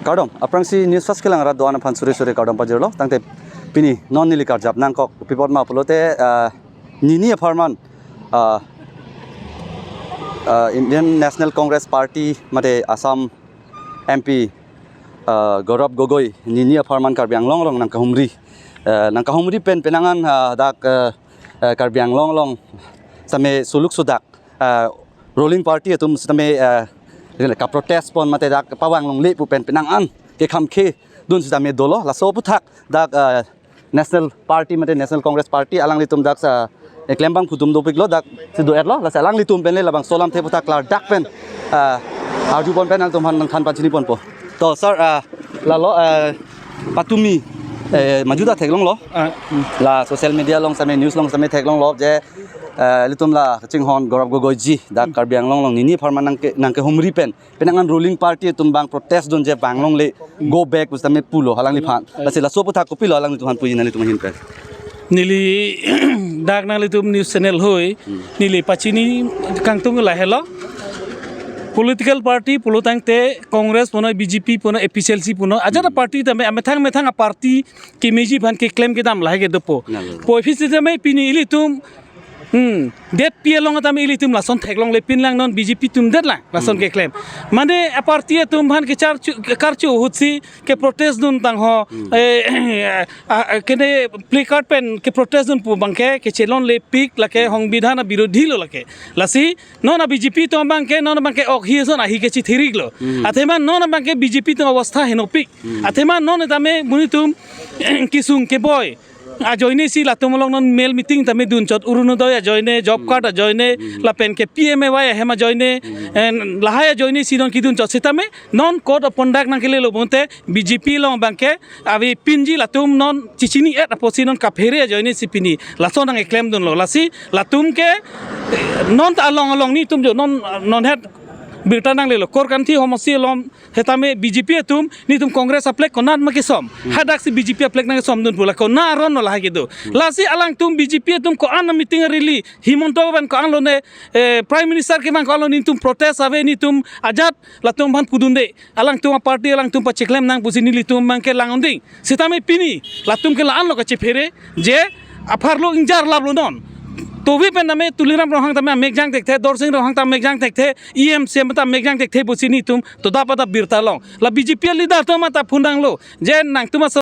Kardom, aprangsi news fast kelang rat doan pan sore kardom pajero tangte pini non nili karjap nangkok pipot ma pulote nini aparman Indian National Congress Party mate Assam MP Gaurav Gogoi nini aparman Karbiang Long nang kahumri pen penangan dak Karbiang Long same suluk sudak rolling party atum same ka protest pon mate dak pawang long le pu pen penangan ke kham khe dun same dolo la so puthak dak national party mate national congress party alang litum dak sa eklembang phutum do piklo dak sido erlo la alang litum pen le labang solam the puthak la dak pen arju pon pen ang tum han khan panchini pon po to sir la lo patumi majuda theklong lo la social media long same news long same theklong lo je litum la chinghon Gaurav Gogoi ji dak Karbiang Long nini farman nangke humri pen penangan ruling party tumbang protest don je banglong le go back ustame pulo halang li phan la sila so putha ko pilo halang tuhan puji nali tuman hin pen nili dak nali tum news channel hoi nili pachini kangtung la helo political party polotangte congress pono bjp pono APCLC pono ajara party tame amethang party ke meji ban ke claim ke dam lage dopo po office tame pini ili tum det pielong atame ili tum lason theklong le pinlang non bjp tum det la lason ke claim mane a party tum ban ke char karchu hutsi ke protest dun tang ho kene placard pen ke protest dun pu bangke ke chelon le pik la ke hong bidhana birodhi lo lake lasi non a bjp to bangke non bangke ok hi son ahi ke chi thirig lo athema non bangke bjp tum avastha heno pik athema non tame munitum kisung ke boy a joine si la tumolong non mail meeting tame dun chot urunodoy a joine job card a joine la pen ke PMAY hema joine la haya joine si non kidun chot setame non code of conduct nang kele lo bonte BJP lo bangke avi pinji la tum non chichini et aposi non kaphere joine si pini la son nang claim dun lo la si la tum ke non ta along ni tum jo non het birta nang lelo kor kan thi homosi lom hetame BJP tum ni tum congress aplek konat ma kesom hadak si BJP aplek nang som dun pula ko na ron la hagido lasi alang tum BJP tum ko an meeting rili himonto ban ko an lo ne prime minister ke man ko lo ni tum protest ave ni tum ajat la tum ban pudunde alang tum party alang tum pachiklem nang pusini li tum man ke langonding sitame pini la tum ke la an lo ka chefere je afar lo injar la lo non तो भी pen में तुलिराम रोहंग तमे मेघजांग देखते दौरसिंह रोहंग तमे मेघजांग देखते EM से मता मेघजांग देखते बुसिनी तुम तो दापदा बिरता लो ला बीजेपी लीडर तो मता फुंडांग लो जे नांग तुम